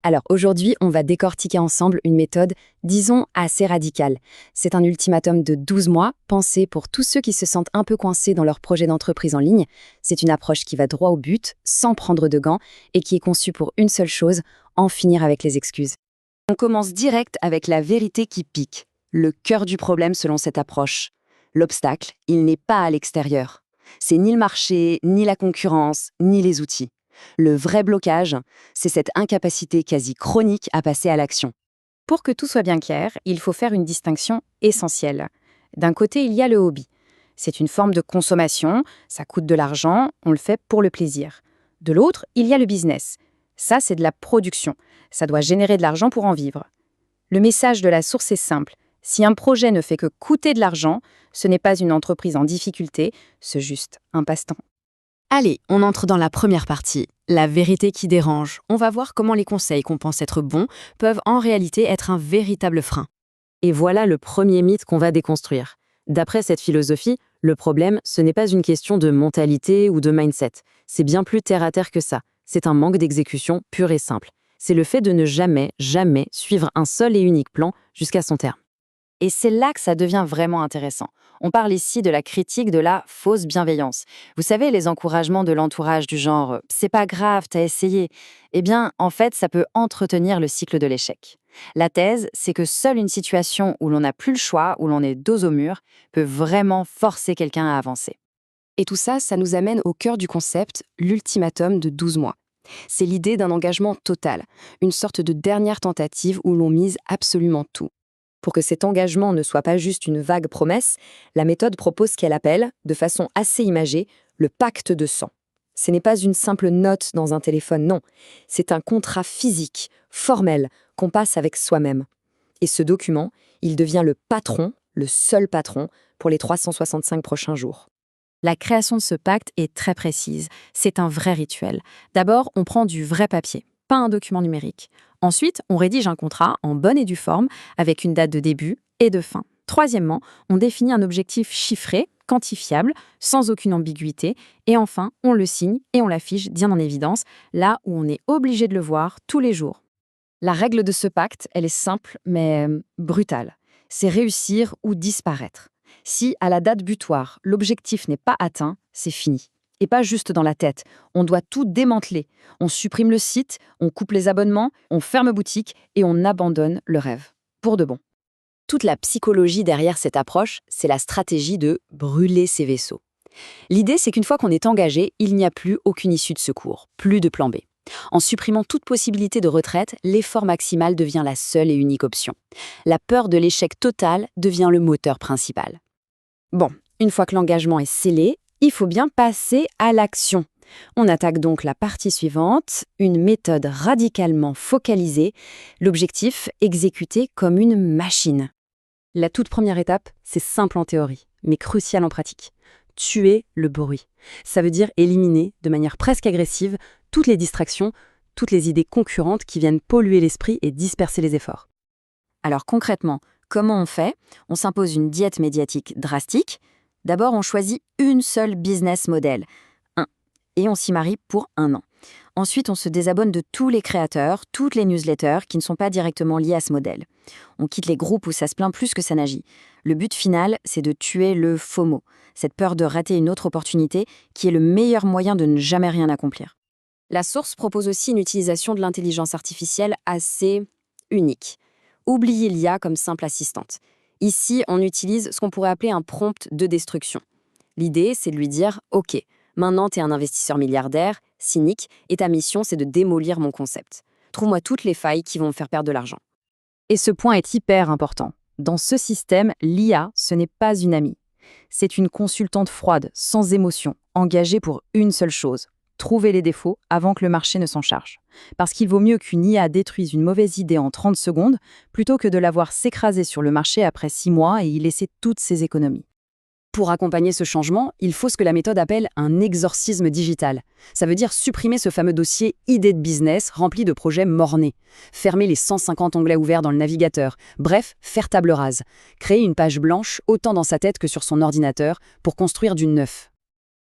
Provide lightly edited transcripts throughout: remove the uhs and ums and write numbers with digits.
Alors aujourd'hui, on va décortiquer ensemble une méthode, disons, assez radicale. C'est un ultimatum de 12 mois, pensé pour tous ceux qui se sentent un peu coincés dans leur projet d'entreprise en ligne. C'est une approche qui va droit au but, sans prendre de gants, et qui est conçue pour une seule chose, en finir avec les excuses. On commence direct avec la vérité qui pique, le cœur du problème selon cette approche. L'obstacle, il n'est pas à l'extérieur. C'est ni le marché, ni la concurrence, ni les outils. Le vrai blocage, c'est cette incapacité quasi chronique à passer à l'action. Pour que tout soit bien clair, il faut faire une distinction essentielle. D'un côté, il y a le hobby. C'est une forme de consommation, ça coûte de l'argent, on le fait pour le plaisir. De l'autre, il y a le business. Ça, c'est de la production. Ça doit générer de l'argent pour en vivre. Le message de la source est simple. Si un projet ne fait que coûter de l'argent, ce n'est pas une entreprise en difficulté, c'est juste un passe-temps. Allez, on entre dans la première partie, la vérité qui dérange. On va voir comment les conseils qu'on pense être bons peuvent en réalité être un véritable frein. Et voilà le premier mythe qu'on va déconstruire. D'après cette philosophie, le problème, ce n'est pas une question de mentalité ou de mindset. C'est bien plus terre-à-terre que ça. C'est un manque d'exécution pur et simple. C'est le fait de ne jamais suivre un seul et unique plan jusqu'à son terme. Et c'est là que ça devient vraiment intéressant. On parle ici de la critique de la fausse bienveillance. Vous savez, les encouragements de l'entourage du genre « c'est pas grave, t'as essayé ». Eh bien, en fait, ça peut entretenir le cycle de l'échec. La thèse, c'est que seule une situation où l'on n'a plus le choix, où l'on est dos au mur, peut vraiment forcer quelqu'un à avancer. Et tout ça, ça nous amène au cœur du concept, l'ultimatum de 12 mois. C'est l'idée d'un engagement total, une sorte de dernière tentative où l'on mise absolument tout. Pour que cet engagement ne soit pas juste une vague promesse, la méthode propose ce qu'elle appelle, de façon assez imagée, le pacte de sang. Ce n'est pas une simple note dans un téléphone, non. C'est un contrat physique, formel, qu'on passe avec soi-même. Et ce document, il devient le patron, le seul patron, pour les 365 prochains jours. La création de ce pacte est très précise. C'est un vrai rituel. D'abord, on prend du vrai papier, pas un document numérique. Ensuite, on rédige un contrat en bonne et due forme, avec une date de début et de fin. Troisièmement, on définit un objectif chiffré, quantifiable, sans aucune ambiguïté. Et enfin, on le signe et on l'affiche bien en évidence, là où on est obligé de le voir tous les jours. La règle de ce pacte, elle est simple, mais brutale. C'est réussir ou disparaître. Si, à la date butoir, l'objectif n'est pas atteint, c'est fini. Et pas juste dans la tête. On doit tout démanteler. On supprime le site, on coupe les abonnements, on ferme boutique et on abandonne le rêve. Pour de bon. Toute la psychologie derrière cette approche, c'est la stratégie de brûler ses vaisseaux. L'idée, c'est qu'une fois qu'on est engagé, il n'y a plus aucune issue de secours, plus de plan B. En supprimant toute possibilité de retraite, l'effort maximal devient la seule et unique option. La peur de l'échec total devient le moteur principal. Bon, une fois que l'engagement est scellé, il faut bien passer à l'action. On attaque donc la partie suivante, une méthode radicalement focalisée, l'objectif exécuté comme une machine. La toute première étape, c'est simple en théorie, mais crucial en pratique. Tuer le bruit. Ça veut dire éliminer, de manière presque agressive, toutes les distractions, toutes les idées concurrentes qui viennent polluer l'esprit et disperser les efforts. Alors concrètement, comment on fait ? On s'impose une diète médiatique drastique. D'abord, on choisit une seule business model, et on s'y marie pour 1 an. Ensuite, on se désabonne de tous les créateurs, toutes les newsletters qui ne sont pas directement liés à ce modèle. On quitte les groupes où ça se plaint plus que ça n'agit. Le but final, c'est de tuer le FOMO, cette peur de rater une autre opportunité qui est le meilleur moyen de ne jamais rien accomplir. La source propose aussi une utilisation de l'intelligence artificielle assez unique. Oubliez l'IA comme simple assistante. Ici, on utilise ce qu'on pourrait appeler un prompt de destruction. L'idée, c'est de lui dire « Ok, maintenant, tu es un investisseur milliardaire, cynique, et ta mission, c'est de démolir mon concept. Trouve-moi toutes les failles qui vont me faire perdre de l'argent. » Et ce point est hyper important. Dans ce système, l'IA, ce n'est pas une amie. C'est une consultante froide, sans émotion, engagée pour une seule chose, trouver les défauts avant que le marché ne s'en charge. Parce qu'il vaut mieux qu'une IA détruise une mauvaise idée en 30 secondes, plutôt que de la voir s'écraser sur le marché après 6 mois et y laisser toutes ses économies. Pour accompagner ce changement, il faut ce que la méthode appelle un exorcisme digital. Ça veut dire supprimer ce fameux dossier idée de business rempli de projets mort-nés, fermer les 150 onglets ouverts dans le navigateur, bref, faire table rase, créer une page blanche autant dans sa tête que sur son ordinateur pour construire du neuf.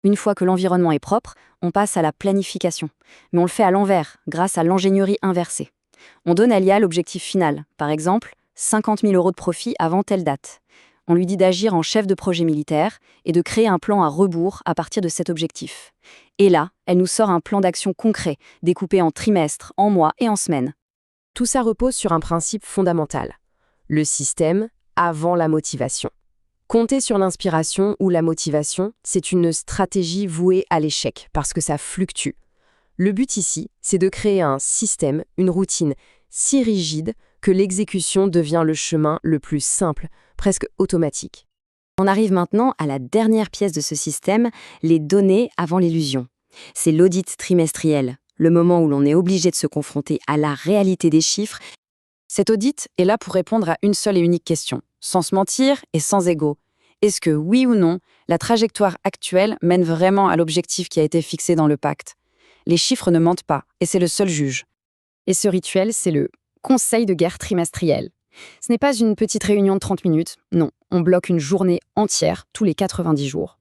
Une fois que l'environnement est propre, on passe à la planification. Mais on le fait à l'envers, grâce à l'ingénierie inversée. On donne à l'IA l'objectif final, par exemple 50 000 € de profit avant telle date. On lui dit d'agir en chef de projet militaire et de créer un plan à rebours à partir de cet objectif. Et là, elle nous sort un plan d'action concret, découpé en trimestres, en mois et en semaines. Tout ça repose sur un principe fondamental. Le système avant la motivation. Compter sur l'inspiration ou la motivation, c'est une stratégie vouée à l'échec parce que ça fluctue. Le but ici, c'est de créer un système, une routine si rigide que l'exécution devient le chemin le plus simple, presque automatique. On arrive maintenant à la dernière pièce de ce système, les données avant l'illusion. C'est l'audit trimestriel, le moment où l'on est obligé de se confronter à la réalité des chiffres. Cet audit est là pour répondre à une seule et unique question, sans se mentir et sans ego. Est-ce que, oui ou non, la trajectoire actuelle mène vraiment à l'objectif qui a été fixé dans le pacte? Les chiffres ne mentent pas, et c'est le seul juge. Et ce rituel, c'est le conseil de guerre trimestriel. Ce n'est pas une petite réunion de 30 minutes, non, on bloque une journée entière, tous les 90 jours.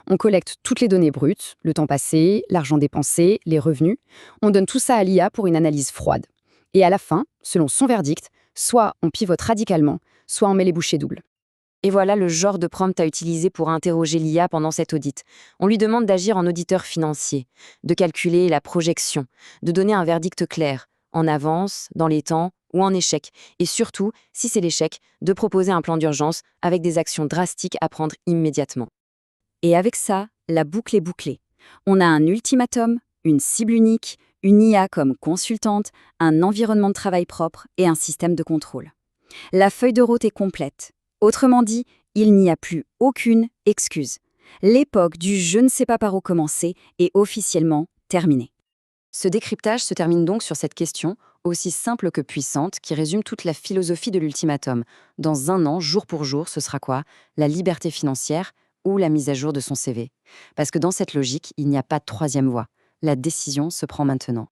On collecte toutes les données brutes, le temps passé, l'argent dépensé, les revenus. On donne tout ça à l'IA pour une analyse froide. Et à la fin, selon son verdict, soit on pivote radicalement, soit on met les bouchées doubles. Et voilà le genre de prompt à utiliser pour interroger l'IA pendant cet audit. On lui demande d'agir en auditeur financier, de calculer la projection, de donner un verdict clair, en avance, dans les temps ou en échec. Et surtout, si c'est l'échec, de proposer un plan d'urgence avec des actions drastiques à prendre immédiatement. Et avec ça, la boucle est bouclée. On a un ultimatum, une cible unique, une IA comme consultante, un environnement de travail propre et un système de contrôle. La feuille de route est complète. Autrement dit, il n'y a plus aucune excuse. L'époque du je ne sais pas par où commencer est officiellement terminée. Ce décryptage se termine donc sur cette question, aussi simple que puissante, qui résume toute la philosophie de l'ultimatum. Dans un an, jour pour jour, ce sera quoi? La liberté financière ou la mise à jour de son CV? Parce que dans cette logique, il n'y a pas de troisième voie. La décision se prend maintenant.